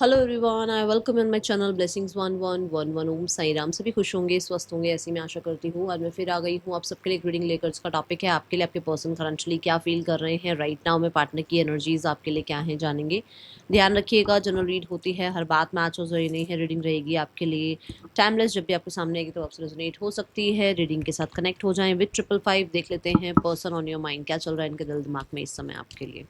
Hello everyone, I welcome in my channel blessings 1111 ओम साई राम। सभी खुश होंगे, स्वस्थ होंगे, ऐसी मैं आशा करती हूँ। आज मैं फिर आ गई हूँ आप सबके लिए एक रीडिंग लेकर। इसका टॉपिक है आपके लिए आपके पर्सन करंटली क्या फील कर रहे हैं राइट नाउ में, पार्टनर की एनर्जीज आपके लिए क्या हैं जानेंगे। ध्यान रखिएगा, जनरल रीड होती है, हर बात मैच हो रही नहीं है। रीडिंग रहेगी आपके लिए टाइमलेस, जब भी आपके सामने आएगी तो आपसे रेजोनेट हो सकती है। रीडिंग के साथ कनेक्ट हो जाएं विद 555। देख लेते हैं पर्सन ऑन योर माइंड क्या चल रहा है इनके दिल दिमाग में इस समय आपके लिए।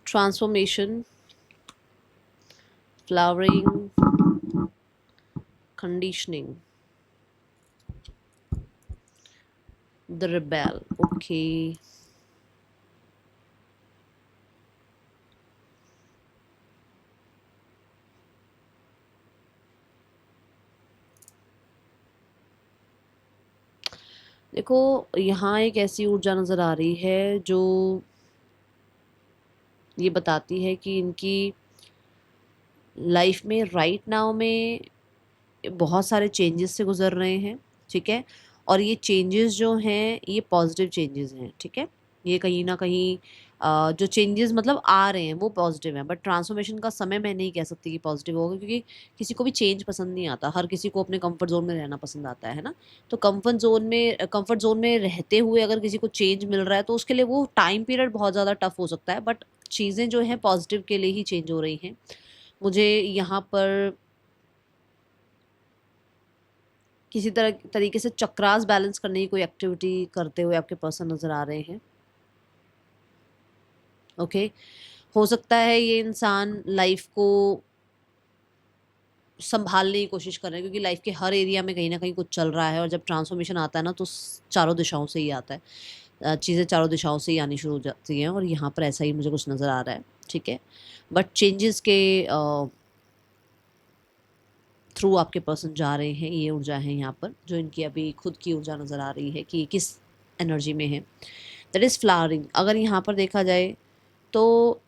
Transformation, flowering, conditioning, the rebel. Okay. देखो, यहाँ एक ऐसी ऊर्जा नज़र आ रही है जो ये बताती है कि इनकी लाइफ में राइट नाउ में बहुत सारे चेंजेस से गुजर रहे हैं। ठीक है, और ये चेंजेस जो हैं ये पॉजिटिव चेंजेस हैं। ठीक है, ये कहीं ना कहीं जो चेंजेस मतलब आ रहे हैं वो पॉजिटिव हैं, बट ट्रांसफॉर्मेशन का समय मैं नहीं कह सकती कि पॉजिटिव होगा, क्योंकि किसी को भी चेंज पसंद नहीं आता। हर किसी को अपने कंफर्ट जोन में रहना पसंद आता है ना। तो कंफर्ट जोन में रहते हुए अगर किसी को चेंज मिल रहा है तो उसके लिए वो टाइम पीरियड बहुत ज़्यादा टफ हो सकता है, बट चीज़ें जो हैं पॉजिटिव के लिए ही चेंज हो रही हैं। मुझे यहाँ पर किसी तरीके से चक्रास बैलेंस करने की कोई एक्टिविटी करते हुए आपके पर्सन नज़र आ रहे हैं। ओके, हो सकता है ये इंसान लाइफ को संभालने की कोशिश कर रहे हैं, क्योंकि लाइफ के हर एरिया में कहीं ना कहीं कुछ चल रहा है, और जब ट्रांसफॉर्मेशन आता है ना तो चारों दिशाओं से ही आता है। चीज़ें चारों दिशाओं से ही आनी शुरू हो जाती हैं, और यहाँ पर ऐसा ही मुझे कुछ नज़र आ रहा है। ठीक है, बट चेंजेस के थ्रू आपके पर्सन जा रहे हैं, ये ऊर्जा है यहाँ पर जो इनकी अभी खुद की ऊर्जा नज़र आ रही है कि किस एनर्जी में है। That is flowering. अगर यहाँ पर देखा जाए तो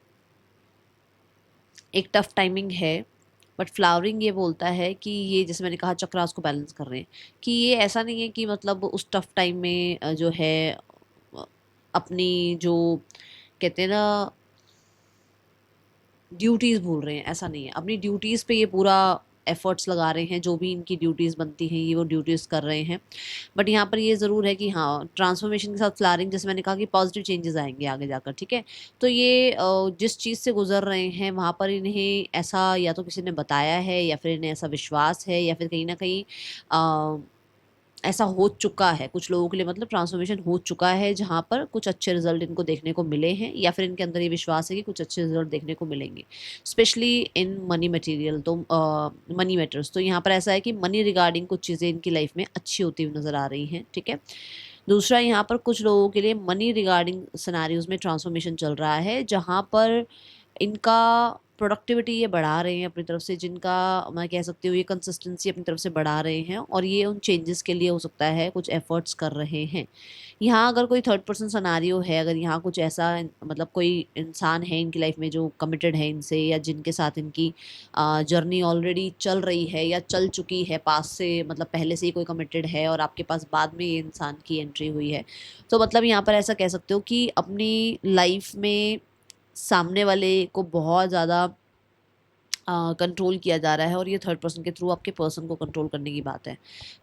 एक टफ टाइमिंग है, बट फ्लावरिंग ये बोलता है कि ये, जैसे मैंने कहा, चक्रास को बैलेंस कर रहे हैं। कि ये ऐसा नहीं है कि मतलब उस टफ टाइम में जो है अपनी जो कहते हैं ना ड्यूटीज़ भूल रहे हैं, ऐसा नहीं है। अपनी ड्यूटीज़ पे ये पूरा एफर्ट्स लगा रहे हैं, जो भी इनकी ड्यूटीज़ बनती हैं ये वो ड्यूटीज़ कर रहे हैं। बट यहाँ पर ये ज़रूर है कि हाँ, ट्रांसफॉर्मेशन के साथ फ्लावरिंग, जैसे मैंने कहा कि पॉजिटिव चेंजेस आएंगे आगे जाकर। ठीक है, तो ये जिस चीज़ से गुजर रहे हैं वहाँ पर इन्हें ऐसा या तो किसी ने बताया है, या फिर इन्हें ऐसा विश्वास है, या फिर कहीं ना कहीं ऐसा हो चुका है कुछ लोगों के लिए। मतलब ट्रांसफॉर्मेशन हो चुका है जहाँ पर कुछ अच्छे रिजल्ट इनको देखने को मिले हैं, या फिर इनके अंदर ये विश्वास है कि कुछ अच्छे रिजल्ट देखने को मिलेंगे, स्पेशली इन मनी मटेरियल। तो मनी मैटर्स, तो यहाँ पर ऐसा है कि मनी रिगार्डिंग कुछ चीज़ें इनकी लाइफ में अच्छी होती हुई नज़र आ रही हैं। ठीक है, दूसरा, यहाँ पर कुछ लोगों के लिए मनी रिगार्डिंग सिनारियोज में ट्रांसफॉर्मेशन चल रहा है, जहाँ पर इनका प्रोडक्टिविटी ये बढ़ा रहे हैं अपनी तरफ से, जिनका मैं कह सकती हूँ ये कंसिस्टेंसी अपनी तरफ से बढ़ा रहे हैं, और ये उन चेंजेस के लिए हो सकता है कुछ एफर्ट्स कर रहे हैं। यहाँ अगर कोई थर्ड पर्सन सिनारियो है, अगर यहाँ कुछ ऐसा मतलब कोई इंसान है इनकी लाइफ में जो कमिटेड है इनसे, या जिनके साथ इनकी जर्नी ऑलरेडी चल रही है या चल चुकी है पास से, मतलब पहले से ही कोई कमिटेड है और आपके पास बाद में ये इंसान की एंट्री हुई है, तो मतलब यहाँ पर ऐसा कह सकते हो कि अपनी लाइफ में सामने वाले को बहुत ज़्यादा कंट्रोल किया जा रहा है, और ये थर्ड पर्सन के थ्रू आपके पर्सन को कंट्रोल करने की बात है।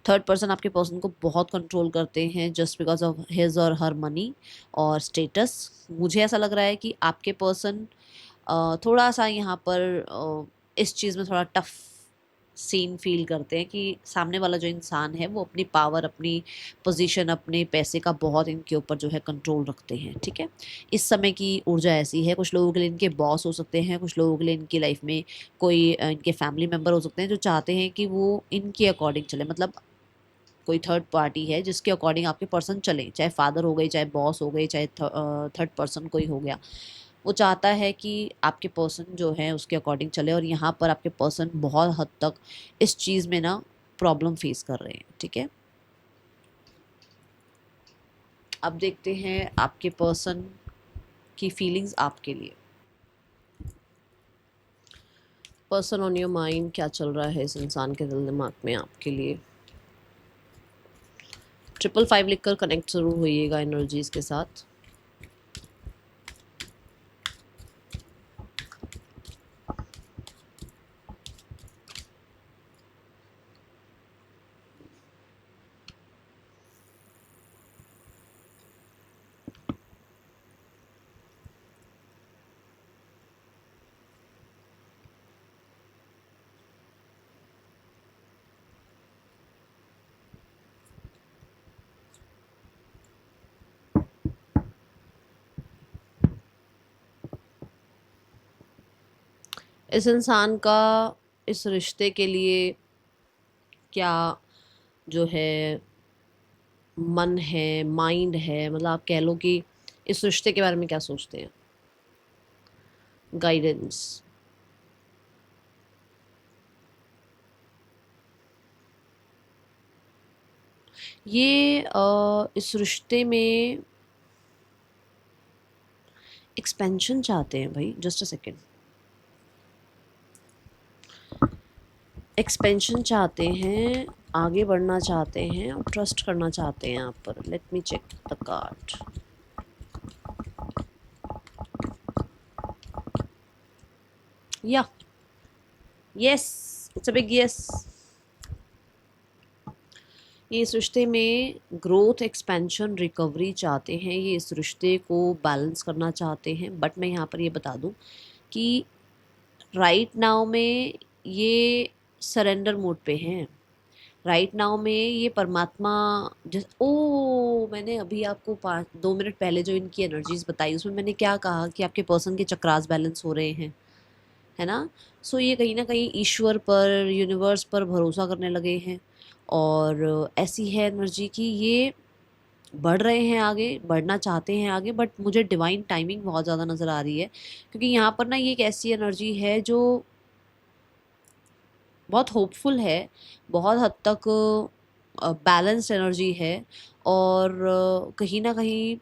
थर्ड पर्सन आपके पर्सन को बहुत कंट्रोल करते हैं जस्ट बिकॉज ऑफ हिज और हर मनी और स्टेटस। मुझे ऐसा लग रहा है कि आपके पर्सन थोड़ा सा यहाँ पर इस चीज़ में थोड़ा टफ सीन फील करते हैं कि सामने वाला जो इंसान है वो अपनी पावर, अपनी पोजीशन, अपने पैसे का बहुत इनके ऊपर जो है कंट्रोल रखते हैं। ठीक है, इस समय की ऊर्जा ऐसी है। कुछ लोगों के लिए इनके बॉस हो सकते हैं, कुछ लोगों के लिए इनकी लाइफ में कोई इनके फैमिली मेम्बर हो सकते हैं जो चाहते हैं कि वो इनके अकॉर्डिंग चले। मतलब कोई थर्ड पार्टी है जिसके अकॉर्डिंग आपके पर्सन चले, चाहे फादर हो गए, चाहे बॉस हो गए, चाहे थर्ड पर्सन कोई हो गया। वो चाहता है कि आपके पर्सन जो है उसके अकॉर्डिंग चले, और यहाँ पर आपके पर्सन बहुत हद तक इस चीज़ में ना प्रॉब्लम फेस कर रहे हैं। ठीक है, अब देखते हैं आपके पर्सन की फीलिंग्स आपके लिए। पर्सन ऑन योर माइंड, क्या चल रहा है इस इंसान के दिल दिमाग में आपके लिए। 555 लिखकर कनेक्ट ज़रूर होइएगा एनर्जीज के साथ। इस इंसान का इस रिश्ते के लिए क्या जो है मन है, माइंड है, मतलब आप कह लो कि इस रिश्ते के बारे में क्या सोचते हैं। गाइडेंस। ये इस रिश्ते में एक्सपेंशन चाहते हैं भाई, जस्ट अ सेकेंड। एक्सपेंशन चाहते हैं, आगे बढ़ना चाहते हैं और ट्रस्ट करना चाहते हैं आप पर। Let me check the card. या yes, it's a big yes. ये इस रिश्ते में ग्रोथ, एक्सपेंशन, रिकवरी चाहते हैं। ये इस रिश्ते को बैलेंस करना चाहते हैं। बट मैं यहाँ पर ये बता दूँ कि राइट नाउ में ये सरेंडर मोड पे हैं। राइट नाउ में ये परमात्मा जिस मैंने अभी आपको 2 मिनट पहले जो इनकी एनर्जीज बताई उसमें मैंने क्या कहा कि आपके पर्सन के चक्रास बैलेंस हो रहे हैं, है ना। सो ये कहीं ना कहीं ईश्वर पर, यूनिवर्स पर भरोसा करने लगे हैं। और ऐसी है एनर्जी कि ये बढ़ रहे हैं आगे, बढ़ना चाहते हैं आगे। बट मुझे डिवाइन टाइमिंग बहुत ज़्यादा नज़र आ रही है, क्योंकि यहाँ पर ना ये एक ऐसी एनर्जी है जो बहुत होपफुल है, बहुत हद तक बैलेंस्ड एनर्जी है। और कहीं ना कहीं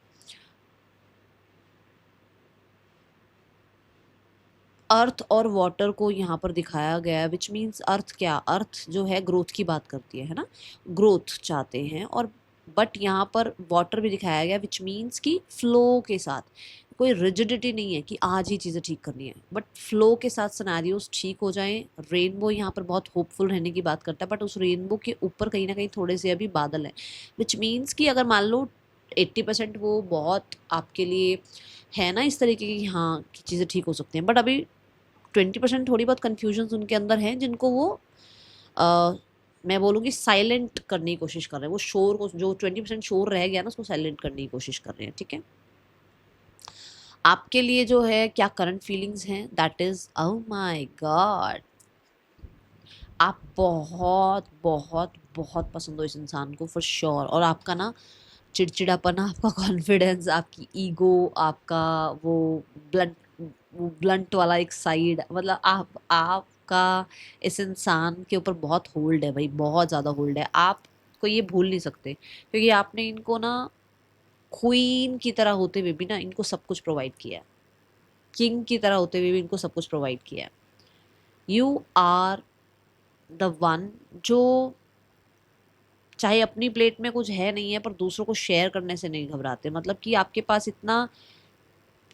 अर्थ और वाटर को यहाँ पर दिखाया गया है, विच मीन्स अर्थ क्या, अर्थ जो है ग्रोथ की बात करती है ना, ग्रोथ चाहते हैं। और बट यहाँ पर वाटर भी दिखाया गया, विच मीन्स कि फ्लो के साथ, कोई रिजिडिटी नहीं है कि आज ही चीज़ें ठीक करनी है, बट फ्लो के साथ सिनेरियोस ठीक हो जाएं। रेनबो यहाँ पर बहुत होपफुल रहने की बात करता है, बट उस रेनबो के ऊपर कहीं ना कहीं थोड़े से अभी बादल हैं, विच मीन्स कि अगर मान लो 80% वो बहुत आपके लिए है ना इस तरीके की, हाँ कि चीज़ें ठीक हो सकती हैं, बट अभी 20% थोड़ी बहुत कन्फ्यूजन उनके अंदर हैं, जिनको वो आ, मैं बोलूँगी साइलेंट करने की कोशिश कर रहे हैं। वो शोर को, जो 20% शोर रह गया ना, उसको साइलेंट करने की कोशिश कर रहे हैं। ठीक है, आपके लिए जो है क्या करंट फीलिंग्स हैं, that is oh my God, आप बहुत बहुत बहुत पसंद हो इस इंसान को फॉर श्योर। और आपका ना चिड़चिड़ापन, आपका कॉन्फिडेंस, आपकी ईगो, आपका वो ब्लंट, वो ब्लंट वाला एक साइड, मतलब आपका इस इंसान के ऊपर बहुत होल्ड है भाई, बहुत ज़्यादा होल्ड है। आपको ये भूल नहीं सकते, क्योंकि आपने इनको ना क्वीन की तरह होते हुए भी ना इनको सब कुछ प्रोवाइड किया है, किंग की तरह होते हुए भी इनको सब कुछ प्रोवाइड किया है। यू आर द वन जो चाहे अपनी प्लेट में कुछ है नहीं है, पर दूसरों को शेयर करने से नहीं घबराते। मतलब कि आपके पास इतना,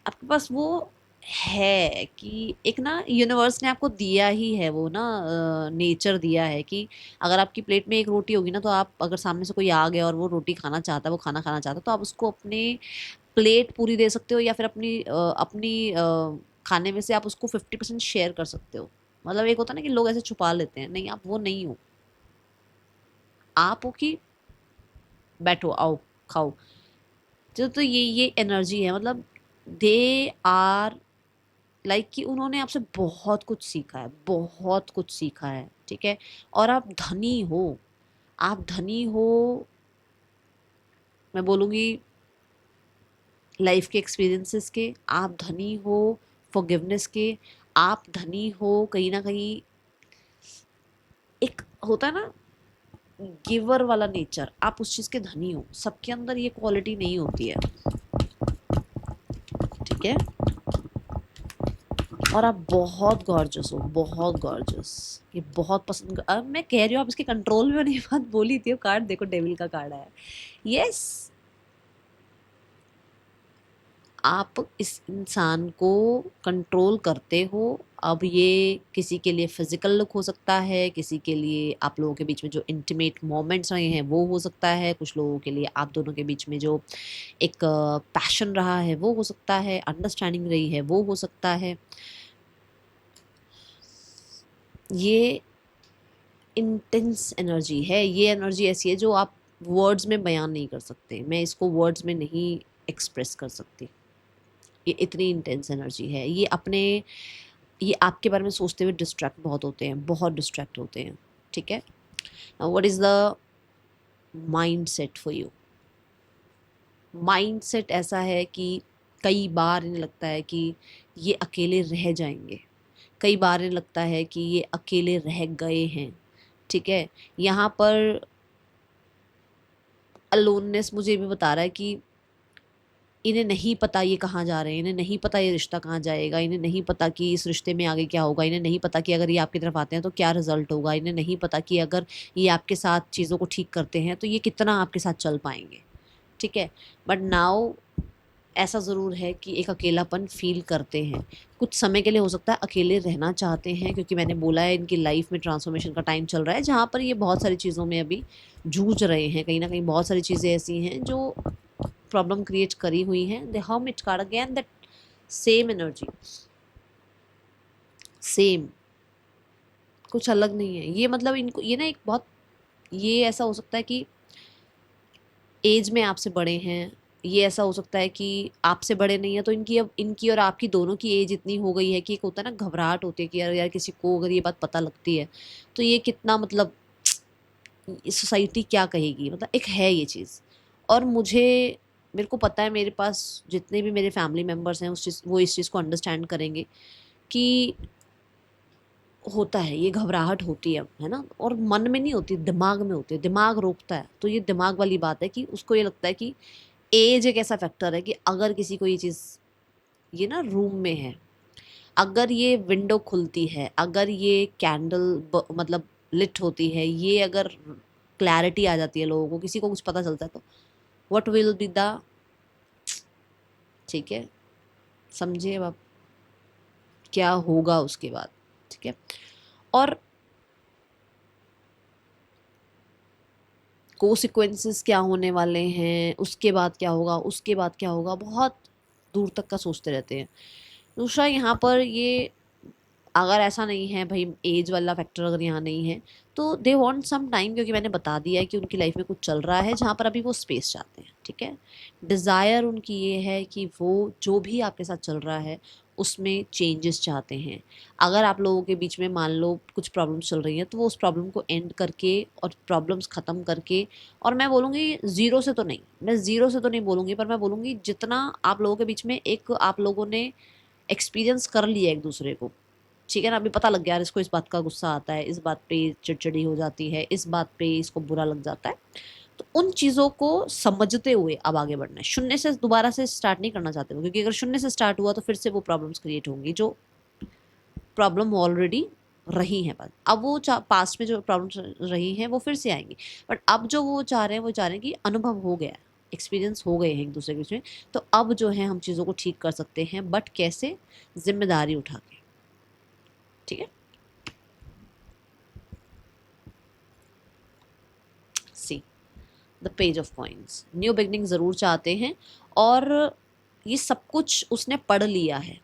आपके पास वो है कि एक ना यूनिवर्स ने आपको दिया ही है वो ना, नेचर दिया है कि अगर आपकी प्लेट में एक रोटी होगी ना, तो आप, अगर सामने से कोई आ गया और वो रोटी खाना चाहता है, वो खाना खाना चाहता है, तो आप उसको अपने प्लेट पूरी दे सकते हो, या फिर अपनी खाने में से आप उसको 50% शेयर कर सकते हो। मतलब एक होता है ना कि लोग ऐसे छुपा लेते हैं, नहीं, आप वो नहीं हो। आप हो कि बैठो, आओ, खाओ। तो ये एनर्जी है, मतलब दे आर लाइक कि उन्होंने आपसे बहुत कुछ सीखा है, बहुत कुछ सीखा है। ठीक है, और आप धनी हो, आप धनी हो, मैं बोलूँगी लाइफ के एक्सपीरियंसेस के, आप धनी हो फॉरगिवनेस के, आप धनी हो कहीं ना कहीं, एक होता है ना गिवर वाला नेचर, आप उस चीज़ के धनी हो, सबके अंदर ये क्वालिटी नहीं होती है, ठीक है। और आप बहुत गॉर्जस हो, बहुत गॉर्जस, ये बहुत पसंद अब मैं कह रही हूँ, आप इसके कंट्रोल में होने की बात बोली थी, कार्ड देखो डेविल का कार्ड है। यस, आप इस इंसान को कंट्रोल करते हो। अब ये किसी के लिए फिजिकल लुक हो सकता है, किसी के लिए आप लोगों के बीच में जो इंटीमेट मोमेंट्स रहे हैं वो हो सकता है, कुछ लोगों के लिए आप दोनों के बीच में जो एक पैशन रहा है वो हो सकता है, अंडरस्टैंडिंग रही है वो हो सकता है। ये इंटेंस एनर्जी है, ये एनर्जी ऐसी है जो आप वर्ड्स में बयान नहीं कर सकते, मैं इसको वर्ड्स में नहीं एक्सप्रेस कर सकती। ये इतनी इंटेंस एनर्जी है, ये आपके बारे में सोचते हुए डिस्ट्रैक्ट बहुत होते हैं, बहुत डिस्ट्रैक्ट होते हैं, ठीक है। What is the mind set for you? Mind set ऐसा है कि कई बार इन्हें लगता है कि ये अकेले रह जाएंगे, कई बार इन्हें लगता है कि ये अकेले रह गए हैं, ठीक है। यहाँ पर अलोननेस मुझे भी बता रहा है कि इन्हें नहीं पता ये कहाँ जा रहे हैं, इन्हें नहीं पता ये रिश्ता कहाँ जाएगा, इन्हें नहीं पता कि इस रिश्ते में आगे क्या होगा, इन्हें नहीं पता कि अगर ये आपकी तरफ आते हैं तो क्या रिजल्ट होगा, इन्हें नहीं पता कि अगर ये आपके साथ चीज़ों को ठीक करते हैं तो ये कितना आपके साथ चल पाएंगे, ठीक है। बट नाउ ऐसा ज़रूर है कि एक अकेलापन फील करते हैं, कुछ समय के लिए हो सकता है अकेले रहना चाहते हैं, क्योंकि मैंने बोला है इनकी लाइफ में ट्रांसफॉर्मेशन का टाइम चल रहा है जहाँ पर ये बहुत सारी चीज़ों में अभी जूझ रहे हैं, कहीं ना कहीं बहुत सारी चीज़ें ऐसी हैं जो प्रॉब्लम क्रिएट करी हुई हैं। The hermit card again, that same energy, same, कुछ अलग नहीं है ये। मतलब इनको ये ना एक बहुत, ये ऐसा हो सकता है कि एज में आपसे बड़े हैं, ये ऐसा हो सकता है कि आपसे बड़े नहीं है तो इनकी अब इनकी और आपकी दोनों की एज इतनी हो गई है कि एक होता है ना घबराहट होती है कि यार यार किसी को अगर ये बात पता लगती है तो ये कितना मतलब सोसाइटी क्या कहेगी, मतलब एक है ये चीज़। और मेरे को पता है मेरे पास जितने भी मेरे फैमिली मेम्बर्स हैं उस चीज़ वो इस चीज़ को अंडरस्टैंड करेंगे कि होता है, ये घबराहट होती है ना। और मन में नहीं होती, दिमाग में होती है, दिमाग रोकता है। तो ये दिमाग वाली बात है कि उसको ये लगता है कि एज एक ऐसा फैक्टर है कि अगर किसी को ये चीज़, ये ना रूम में है, अगर ये विंडो खुलती है, अगर ये कैंडल मतलब लिट होती है, ये अगर क्लैरिटी आ जाती है लोगों को, किसी को कुछ पता चलता है तो व्हाट विल बी द, ठीक है, समझिए अब आप क्या होगा उसके बाद, ठीक है। और कोसिक्वेंसेस क्या होने वाले हैं, उसके बाद क्या होगा, उसके बाद क्या होगा, बहुत दूर तक का सोचते रहते हैं। दूसरा यहाँ पर ये, अगर ऐसा नहीं है भाई, एज वाला फैक्टर अगर यहाँ नहीं है तो दे वांट सम टाइम, क्योंकि मैंने बता दिया है कि उनकी लाइफ में कुछ चल रहा है जहाँ पर अभी वो स्पेस चाहते हैं, ठीक है। डिज़ायर उनकी ये है कि वो जो भी आपके साथ चल रहा है उसमें चेंजेस चाहते हैं। अगर आप लोगों के बीच में मान लो कुछ प्रॉब्लम्स चल रही हैं तो वो उस प्रॉब्लम को एंड करके और प्रॉब्लम्स ख़त्म करके, और मैं बोलूँगी ज़ीरो से तो नहीं, मैं ज़ीरो से तो नहीं बोलूँगी, पर मैं बोलूँगी जितना आप लोगों के बीच में एक आप लोगों ने एक्सपीरियंस कर लिया एक दूसरे को, ठीक है ना। अभी पता लग गया यार इसको इस बात का गुस्सा आता है, इस बात पे चिड़चिड़ी हो जाती है, इस बात पे इसको बुरा लग जाता है, तो उन चीज़ों को समझते हुए अब आगे बढ़ना है। शून्य से दोबारा से स्टार्ट नहीं करना चाहते वो, क्योंकि अगर शून्य से स्टार्ट हुआ तो फिर से वो प्रॉब्लम्स क्रिएट होंगी जो प्रॉब्लम ऑलरेडी रही हैं। बस अब वो पास्ट में जो प्रॉब्लम्स रही हैं वो फिर से आएंगी, बट अब जो वो चाह रहे हैं वो चाह रहे हैं कि अनुभव हो गया है, एक्सपीरियंस हो गए हैं एक दूसरे के बीच में, तो अब जो है हम चीज़ों को ठीक कर सकते हैं, बट कैसे, जिम्मेदारी उठा के, ठीक है। See the page of coins, new beginning ज़रूर चाहते हैं, और ये सब कुछ उसने पढ़ लिया है।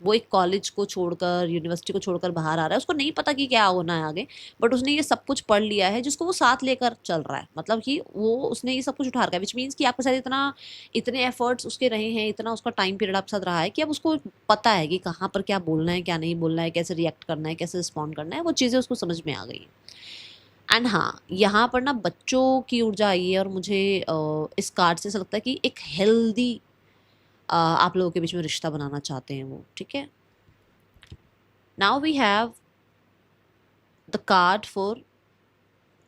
वो एक कॉलेज को छोड़कर, यूनिवर्सिटी को छोड़कर बाहर आ रहा है, उसको नहीं पता कि क्या होना है आगे, बट उसने ये सब कुछ पढ़ लिया है जिसको वो साथ लेकर चल रहा है। मतलब कि वो उसने ये सब कुछ उठा रखा है, विच मीन्स कि आपके साथ इतने एफर्ट्स उसके रहे हैं, इतना उसका टाइम पीरियड आपके साथ रहा है कि अब उसको पता है कि कहाँ पर क्या बोलना है, क्या नहीं बोलना है, कैसे रिएक्ट करना है, कैसे रिस्पॉन्ड करना है, वो चीज़ें उसको समझ में आ गई हैं। एंड हाँ, यहाँ पर ना बच्चों की ऊर्जा आई है, और मुझे इस कार्ड से ऐसा लगता है कि एक हेल्दी आप लोगों के बीच में रिश्ता बनाना चाहते हैं वो, ठीक है। Now we have the card for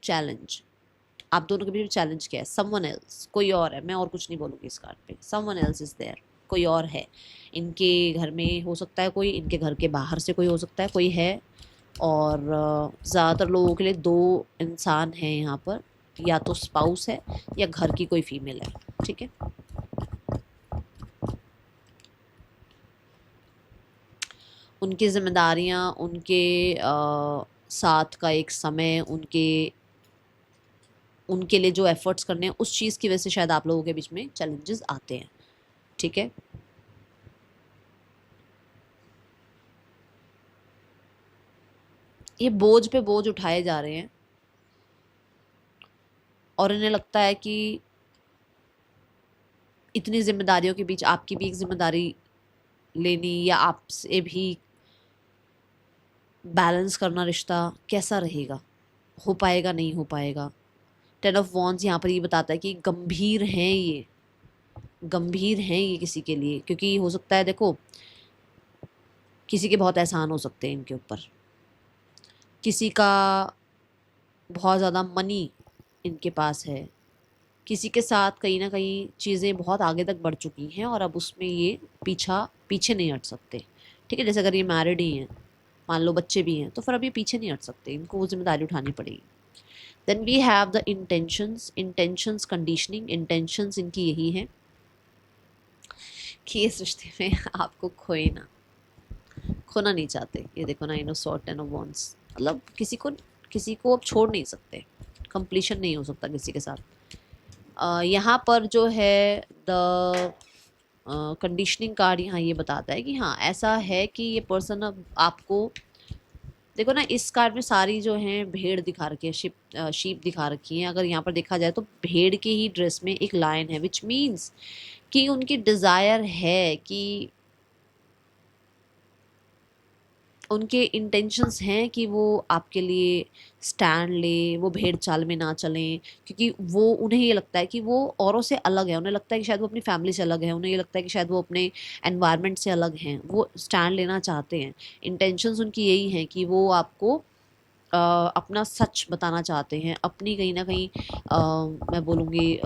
challenge, आप दोनों के बीच में चैलेंज क्या है? समवन एल्स, कोई और है, मैं और कुछ नहीं बोलूँगी इस कार्ड पे, समवन एल्स इज देयर, कोई और है। इनके घर में हो सकता है कोई, इनके घर के बाहर से कोई हो सकता है, कोई है। और ज़्यादातर लोगों के लिए दो इंसान हैं यहाँ पर, या तो स्पाउस है या घर की कोई फीमेल है, ठीक है। उनकी जिम्मेदारियाँ, उनके साथ का एक समय, उनके उनके लिए जो एफर्ट्स करने हैं, उस चीज़ की वजह से शायद आप लोगों के बीच में चैलेंजेस आते हैं, ठीक है। ये बोझ पे बोझ उठाए जा रहे हैं और इन्हें लगता है कि इतनी जिम्मेदारियों के बीच आपकी भी एक जिम्मेदारी लेनी, या आपसे भी बैलेंस करना रिश्ता कैसा रहेगा, हो पाएगा नहीं हो पाएगा। 10 ऑफ वॉन्ड्स यहाँ पर ये बताता है कि गंभीर हैं ये, गंभीर हैं ये किसी के लिए, क्योंकि हो सकता है देखो किसी के बहुत एहसान हो सकते हैं इनके ऊपर, किसी का बहुत ज़्यादा मनी इनके पास है, किसी के साथ कहीं ना कहीं चीज़ें बहुत आगे तक बढ़ चुकी हैं और अब उसमें ये पीछे नहीं हट सकते, ठीक है। जैसे अगर ये मैरिड ही हैं, मान लो बच्चे भी हैं, तो फिर अब ये पीछे नहीं हट सकते, इनको वो जिम्मेदारी उठानी पड़ेगी। Then we have the intentions conditioning, intentions इनकी यही है कि इस रिश्ते में आपको खोना नहीं चाहते। ये देखो ना, in sort end of wants, मतलब किसी को अब छोड़ नहीं सकते, कंप्लीशन नहीं हो सकता किसी के साथ। यहाँ पर जो है द कंडीशनिंग कार्ड यहाँ ये बताता है कि हाँ ऐसा है कि ये पर्सन अब आपको, देखो ना इस कार्ड में सारी जो हैं भेड़ दिखा रखी है, शीप दिखा रखी हैं। अगर यहाँ पर देखा जाए तो भेड़ के ही ड्रेस में एक लायन है, विच मीन्स कि उनकी डिज़ायर है कि उनके इंटेंशंस हैं कि वो आपके लिए स्टैंड ले, वो भेड़ चाल में ना चलें, क्योंकि वो उन्हें ये लगता है कि वो औरों से अलग है, उन्हें लगता है कि शायद वो अपनी फैमिली से अलग है, उन्हें ये लगता है कि शायद वो अपने एनवायरनमेंट से अलग हैं, वो स्टैंड लेना चाहते हैं। इंटेंशंस उनकी यही हैं कि वो आपको अपना सच बताना चाहते हैं, अपनी कहीं ना कहीं मैं बोलूँगी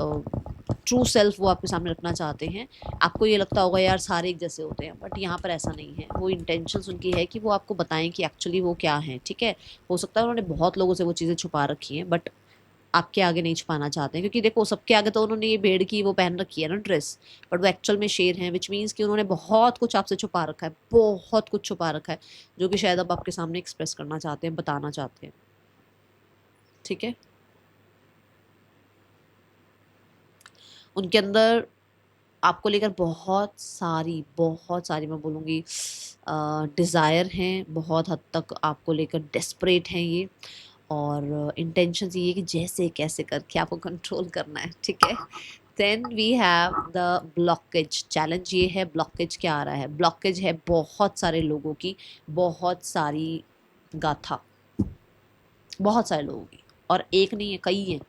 ट्रू सेल्फ वो आपके सामने रखना चाहते हैं। आपको ये लगता होगा यार सारे एक जैसे होते हैं, बट यहाँ पर ऐसा नहीं है। वो इंटेंशंस उनकी है कि वो आपको बताएं कि एक्चुअली वो क्या है, ठीक है। हो सकता है उन्होंने बहुत लोगों से वो चीज़ें छुपा रखी हैं, बट आपके आगे नहीं छुपाना चाहते हैं, क्योंकि देखो सबके आगे तो उन्होंने ये भेड़ की वो पहन रखी है ना ड्रेस, बट वो एक्चुअल में शेर हैं, विच मीन्स कि उन्होंने बहुत कुछ आपसे छुपा रखा है, बहुत कुछ छुपा रखा है, जो कि शायद अब आपके सामने एक्सप्रेस करना चाहते हैं, बताना चाहते हैं, ठीक है। उनके अंदर आपको लेकर बहुत सारी मैं बोलूँगी डिज़ायर हैं, बहुत हद तक आपको लेकर डेस्परेट हैं ये, और इंटेंशन ये है कि जैसे कैसे करके आपको कंट्रोल करना है, ठीक है। Then we have the blockage, challenge ये है, ब्लॉकेज क्या आ रहा है? ब्लॉकेज है बहुत सारे लोगों की, बहुत सारी गाथा, बहुत सारे लोगों की, और एक नहीं है, कई हैं,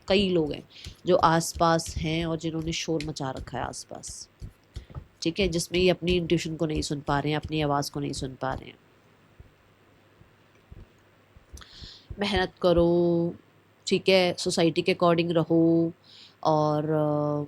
कई लोग हैं जो आसपास हैं और जिन्होंने शोर मचा रखा है आसपास, ठीक है, जिसमें ये अपनी इंट्यूशन को नहीं सुन पा रहे हैं, अपनी आवाज़ को नहीं सुन पा रहे हैं। मेहनत करो, ठीक है, सोसाइटी के अकॉर्डिंग रहो, और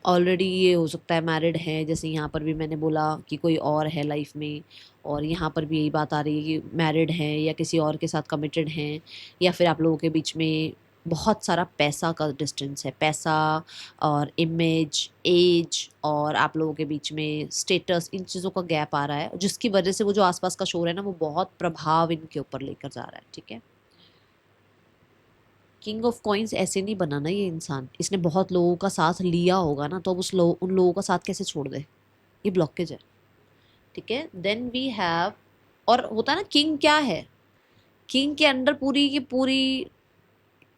ऑलरेडी ये हो सकता है मैरिड है, जैसे यहाँ पर भी मैंने बोला कि कोई और है लाइफ में, और यहाँ पर भी यही बात आ रही है कि मैरिड हैं या किसी और के साथ कमिटेड हैं, या फिर आप लोगों के बीच में बहुत सारा पैसा का डिस्टेंस है, पैसा और इमेज, एज, और आप लोगों के बीच में स्टेटस, इन चीज़ों का गैप आ रहा है, जिसकी वजह से वो जो आसपास का शोर है ना वो बहुत प्रभाव इनके ऊपर लेकर जा रहा है, ठीक है। किंग ऑफ कॉइन्स ऐसे नहीं बना ना ये इंसान, इसने बहुत लोगों का साथ लिया होगा ना, तो अब उन लोगों का साथ कैसे छोड़ दे, ये ब्लॉकेज है, ठीक है। देन वी हैव, और होता है ना किंग क्या है, किंग के अंडर पूरी की पूरी,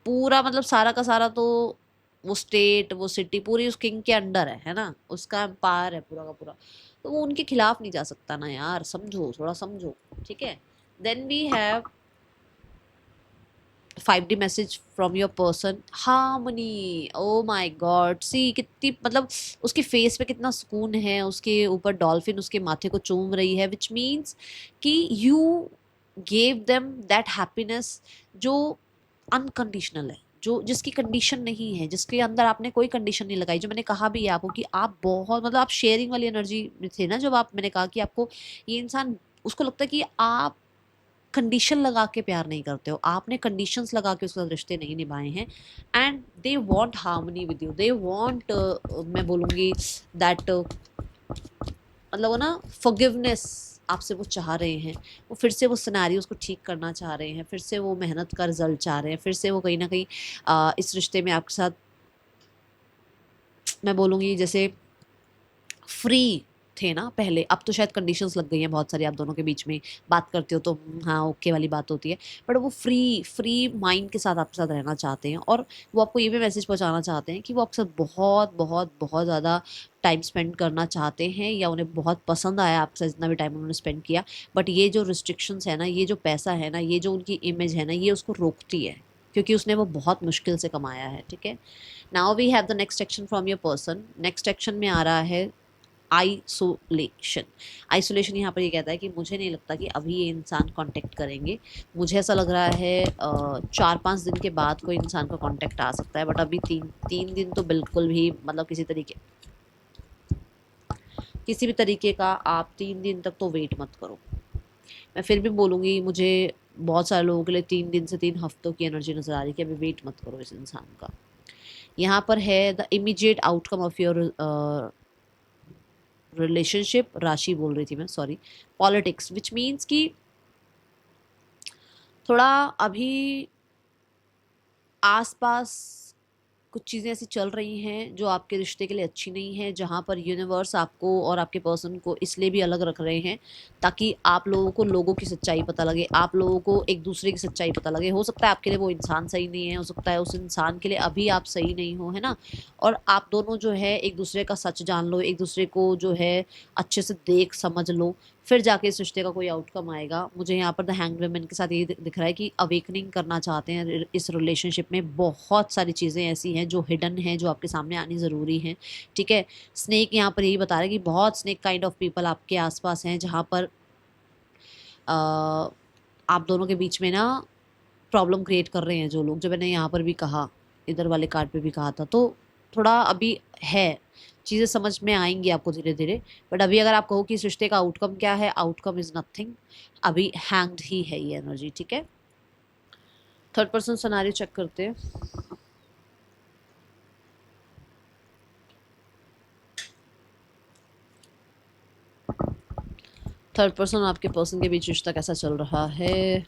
पूरा मतलब सारा का सारा, तो वो स्टेट, वो सिटी पूरी उस किंग के अंडर है ना, उसका एम्पायर है पूरा का पूरा, तो वो उनके खिलाफ नहीं जा सकता ना यार, समझो, थोड़ा समझो, ठीक है। Then we have 5D message from your person, harmony, oh my god, see कितनी मतलब उसके फेस पे कितना सुकून है, उसके ऊपर डॉल्फिन उसके माथे को चूम रही है, विच मीन्स कि you gave them that happiness जो अनकंडीशनल है, जो जिसकी कंडीशन नहीं है, जिसके अंदर आपने कोई कंडीशन नहीं लगाई। जो मैंने कहा भी है आपको कि आप बहुत मतलब आप शेयरिंग वाली एनर्जी में थे ना, जब आप मैंने कहा कि आपको ये इंसान, उसको लगता है कि आप कंडीशन लगा के प्यार नहीं करते हो, आपने कंडीशंस लगा के उसके साथ रिश्ते नहीं निभाए हैं। And they want harmony with you, they want, मैं बोलूँगी दैट, मतलब वो ना फॉरगिवनेस आपसे वो चाह रहे हैं। वो फिर से वो सिनेरियोस को ठीक करना चाह रहे हैं, फिर से वो मेहनत का रिजल्ट चाह रहे हैं, फिर से वो कहीं ना कहीं इस रिश्ते में आपके साथ, मैं बोलूँगी जैसे फ्री थे ना पहले, अब तो शायद कंडीशंस लग गई हैं बहुत सारी आप दोनों के बीच में। बात करते हो तो हाँ ओके वाली बात होती है, बट वो फ्री फ्री माइंड के साथ आपके साथ रहना चाहते हैं। और वो आपको ये भी मैसेज पहुंचाना चाहते हैं कि वो आपके साथ बहुत बहुत बहुत ज़्यादा टाइम स्पेंड करना चाहते हैं, या उन्हें बहुत पसंद आया आपके साथ जितना भी टाइम उन्होंने स्पेंड किया। बट ये जो रिस्ट्रिक्शंस है ना, ये जो पैसा है ना, ये जो उनकी इमेज है ना, ये उसको रोकती है, क्योंकि उसने वो बहुत मुश्किल से कमाया है। ठीक है, now we have the next action from your person. Next action में आ रहा है आइसोलेशन। आइसोलेशन यहाँ पर ये कहता है कि मुझे नहीं लगता कि अभी ये इंसान कांटेक्ट करेंगे। मुझे ऐसा लग रहा है 4-5 दिन के बाद कोई इंसान का कांटेक्ट आ सकता है, बट अभी 3 दिन तो बिल्कुल भी, मतलब किसी भी तरीके का आप 3 दिन तक तो वेट मत करो। मैं फिर भी बोलूँगी, मुझे बहुत सारे लोगों के लिए 3 दिन से 3 हफ्तों की एनर्जी नज़र आ रही है कि अभी वेट मत करो इस इंसान का। यहाँ पर है the immediate outcome of your relationship, राशि बोल रही थी मैं, सॉरी, पॉलिटिक्स, विच मीन्स कि थोड़ा अभी आसपास कुछ चीज़ें ऐसी चल रही हैं जो आपके रिश्ते के लिए अच्छी नहीं है, जहाँ पर यूनिवर्स आपको और आपके पर्सन को इसलिए भी अलग रख रहे हैं ताकि आप लोगों को लोगों की सच्चाई पता लगे, आप लोगों को एक दूसरे की सच्चाई पता लगे। हो सकता है आपके लिए वो इंसान सही नहीं है, हो सकता है उस इंसान के लिए अभी आप सही नहीं हो, है ना। और आप दोनों जो है एक दूसरे का सच जान लो, एक दूसरे को जो है अच्छे से देख समझ लो, फिर जाके इस रिश्ते का कोई आउटकम आएगा। मुझे यहाँ पर द हैंग्ड वुमन के साथ ये दिख रहा है कि अवेकनिंग करना चाहते हैं इस रिलेशनशिप में। बहुत सारी चीज़ें ऐसी हैं जो हिडन हैं, जो आपके सामने आनी ज़रूरी हैं। ठीक है, स्नेक यहाँ पर यही बता रहा है कि बहुत स्नेक काइंड ऑफ पीपल आपके आसपास हैं, जहाँ पर आप दोनों के बीच में ना प्रॉब्लम क्रिएट कर रहे हैं जो लोग, जो मैंने यहाँ पर भी कहा, इधर वाले कार्ड पे भी कहा था। तो थोड़ा अभी है, चीज़ें समझ में आएंगी आपको धीरे धीरे। बट अभी अगर आप कहो कि इस रिश्ते का आउटकम क्या है, आउटकम इज़ नथिंग, अभी हैंग्ड ही है ये एनर्जी। ठीक है, थर्ड पर्सन सिनेरियो चेक करते हैं। थर्ड पर्सन आपके पर्सन के बीच रिश्ता कैसा चल रहा है।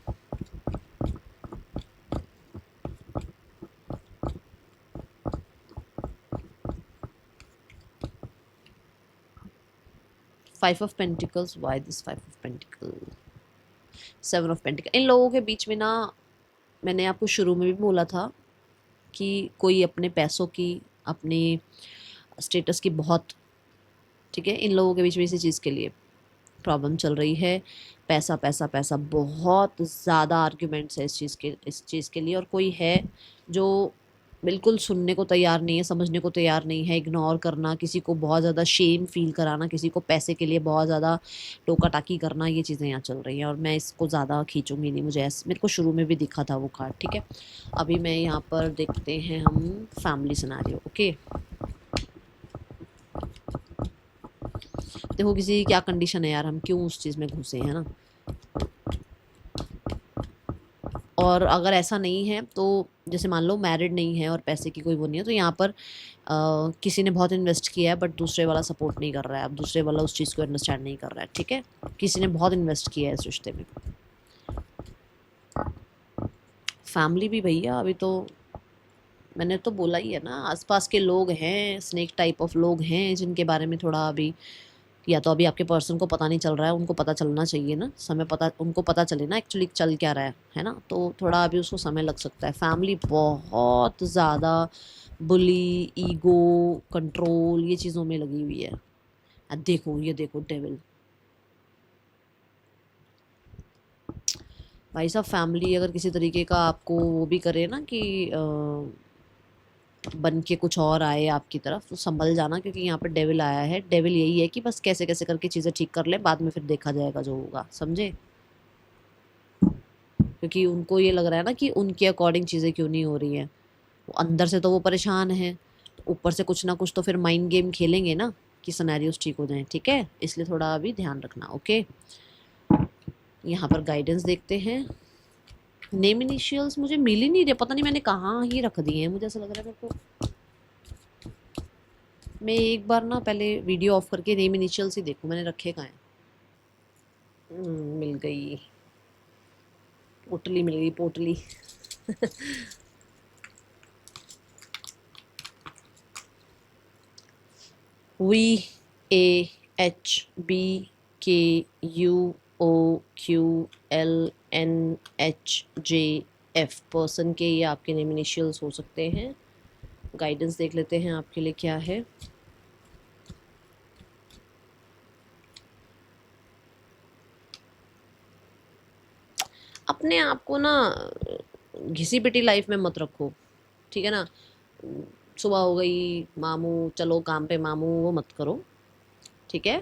Five of pentacles, why this five of pentacle, seven of pentacle. इन लोगों के बीच में ना, मैंने आपको शुरू में भी बोला था कि कोई अपने पैसों की, अपने स्टेटस की बहुत, ठीक है, इन लोगों के बीच में इसी चीज़ के लिए प्रॉब्लम चल रही है। पैसा पैसा पैसा, बहुत ज़्यादा आर्ग्यूमेंट्स है इस चीज़ के लिए। और कोई है जो बिल्कुल सुनने को तैयार नहीं है, समझने को तैयार नहीं है। इग्नोर करना, किसी को बहुत ज़्यादा शेम फील कराना, किसी को पैसे के लिए बहुत ज़्यादा टोका टाकी करना, ये चीज़ें यहाँ चल रही हैं। और मैं इसको ज़्यादा खींचूंगी नहीं, मुझे ऐसे, मेरे को शुरू में भी दिखा था वो कार्ड। ठीक है, अभी मैं यहाँ पर देखते हैं हम फैमिली सिनेरियो। ओके, देखो किसी की क्या कंडीशन है यार, हम क्यों उस चीज़ में घुसे हैं ना। और अगर ऐसा नहीं है तो, जैसे मान लो मैरिड नहीं है और पैसे की कोई वो नहीं है, तो यहाँ पर किसी ने बहुत इन्वेस्ट किया है बट दूसरे वाला सपोर्ट नहीं कर रहा है, अब दूसरे वाला उस चीज़ को अंडरस्टैंड नहीं कर रहा है। ठीक है, किसी ने बहुत इन्वेस्ट किया है इस रिश्ते में। फैमिली भी भैया, अभी तो मैंने तो बोला ही है ना, आसपास के लोग हैं, स्नेक टाइप ऑफ लोग हैं जिनके बारे में थोड़ा अभी, या तो अभी आपके पर्सन को पता नहीं चल रहा है, उनको पता चलना चाहिए ना, समय पता, उनको पता चले ना एक्चुअली चल क्या रहा है ना। तो थोड़ा अभी उसको समय लग सकता है। फैमिली बहुत ज़्यादा बुली, ईगो, कंट्रोल, ये चीज़ों में लगी हुई है। देखो ये देखो डेविल, भाई साहब फैमिली अगर किसी तरीके का आपको वो भी करे ना कि बन के कुछ और आए आपकी तरफ, तो संभल जाना, क्योंकि यहाँ पर डेविल आया है। डेविल यही है कि बस कैसे कैसे करके चीज़ें ठीक कर ले, बाद में फिर देखा जाएगा जो होगा, समझे। क्योंकि उनको ये लग रहा है ना कि उनके अकॉर्डिंग चीज़ें क्यों नहीं हो रही हैं। वो अंदर से तो वो परेशान है, तो ऊपर से कुछ ना कुछ तो फिर माइंड गेम खेलेंगे ना कि सिनेरियोस ठीक हो जाएं, ठीक है। इसलिए थोड़ा अभी ध्यान रखना, ओके। यहाँ पर गाइडेंस देखते हैं। नेम इनिशियल्स मुझे मिल ही नहीं रहे, पता नहीं मैंने कहाँ ही रख दिए हैं, मुझे ऐसा लग रहा है मेरे को। मैं एक बार ना पहले वीडियो ऑफ करके नेम इनिशियल्स ही देखूँ मैंने रखे कहाँ हैं। मिल गई, पोटली मिल गई, पोटली। V A H B K U O Q L N H J F, person के ये आपके नेम इनिशियल्स हो सकते हैं। गाइडेंस देख लेते हैं आपके लिए क्या है। अपने आप को ना घिसी पिटी लाइफ में मत रखो, ठीक है ना। सुबह हो गई मामू चलो काम पे मामू, वो मत करो, ठीक है।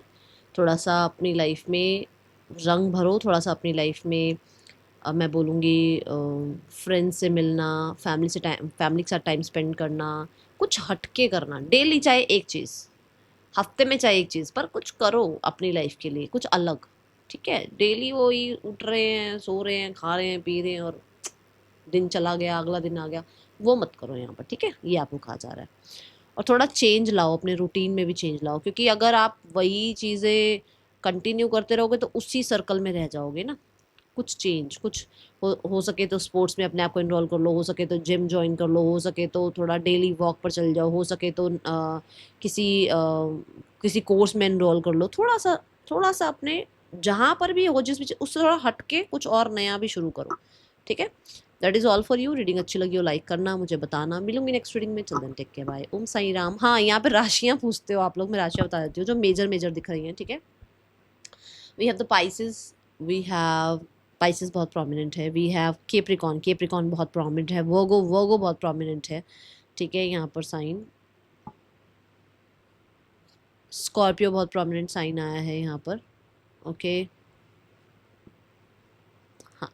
थोड़ा सा अपनी लाइफ में रंग भरो, थोड़ा सा अपनी लाइफ में मैं बोलूँगी फ्रेंड्स से मिलना, फैमिली के साथ टाइम स्पेंड करना, कुछ हटके करना डेली, चाहे एक चीज़, हफ्ते में चाहे एक चीज़, पर कुछ करो अपनी लाइफ के लिए, कुछ अलग, ठीक है। डेली वो ही उठ रहे हैं, सो रहे हैं, खा रहे हैं, पी रहे हैं, और दिन चला गया अगला दिन आ गया, वो मत करो यहाँ पर, ठीक है। ये आपको कहा जा रहा है। और थोड़ा चेंज लाओ अपने रूटीन में भी, चेंज लाओ, क्योंकि अगर आप वही चीज़ें कंटिन्यू करते रहोगे तो उसी सर्कल में रह जाओगे ना। कुछ चेंज, कुछ हो सके तो स्पोर्ट्स में अपने आप को इन्वॉल्व कर लो, हो सके तो जिम ज्वाइन कर लो, हो सके तो थोड़ा डेली वॉक पर चल जाओ, हो सके तो किसी कोर्स में इनरोल कर लो, थोड़ा सा अपने जहाँ पर भी हो, जिस भी उससे थोड़ा हट के कुछ और नया भी शुरू करो, ठीक है। That is all for you. Reading अच्छी लगी हो लाइक करना, मुझे बताना। मिलूंगी नेक्स्ट रीडिंग में, चल देन टेक केयर, बाय, ओम साई राम। हाँ, यहाँ पे राशियाँ पूछते हो आप लोग, मैं राशियाँ बता देती हूँ जो मेजर मेजर दिख रही हैं, ठीक है। We have the Pisces, we have Pisces बहुत प्रोमिनेंट है, वी हैव केप्रिकॉन, केप्रिकॉन बहुत प्रोमिनेंट है, वर्गो, वर्गो बहुत प्रोमिनेंट है, ठीक है। यहाँ पर साइन स्कॉर्पियो बहुत प्रोमिनेंट साइन आया है यहाँ पर, ओके। हाँ,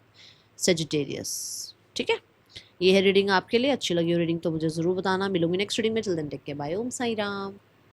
सेजिटेरियस, ठीक है। ये है रीडिंग आपके लिए। अच्छी लगी हो रीडिंग तो मुझे ज़रूर बताना। मिलूंगी नेक्स्ट रीडिंग में, चल देन टेक केयर, बाय, ओम साई राम।